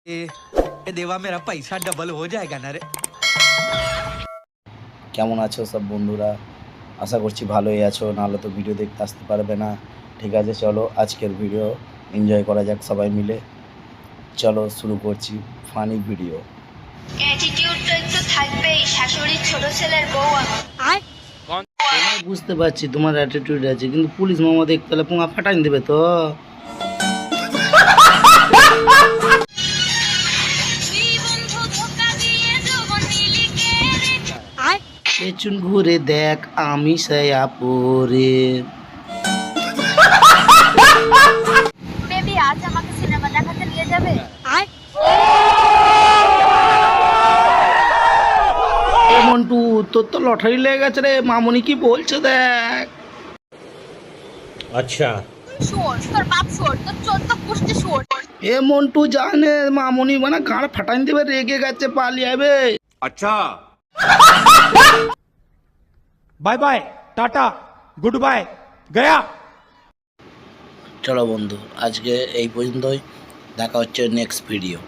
ए देवा मेरा पैसा डबल हो जाएगा ना रे। কেমন আছো সব বন্ধুরা? আশা করছি ভালোই আছো, নাহলে তো ভিডিও দেখতে আসতে পারবে না। ঠিক আছে, চলো আজকের ভিডিও এনজয় করা যাক সবাই মিলে। চলো শুরু করছি ফানি ভিডিও। অ্যাটিটিউড তো একটু থাকবেই, শাশুড়ির ছোট ছেলের বউ আমি। বুঝতে পারছি তোমার অ্যাটিটিউড আছে, কিন্তু পুলিশ মামা দেখতে হলে পোঙা ফাটাই দেবে তো। পেছন ঘুরে দেখ আমি সায়া পরে। বেবি আজ আমাকে সিনেমা দেখাতে নিয়ে যাবে? মন্টু, তোর তো লটারি লেগে গেছে রে, মামুনি কি বলছে দেখ। अच्छा শোর, তোর বাপ শোর, তোর চোদ্দ পুষ্টি শোর। এ মন্টু জানে মামুনি মানে গাঁড় ফাটাই দেবে, রেগে গেছে পালিয়ে যাবে। अच्छा bye bye tata goodbye गया। চলো বন্ধু, আজকে এই পর্যন্তই, দেখা হচ্ছে নেক্সট ভিডিও।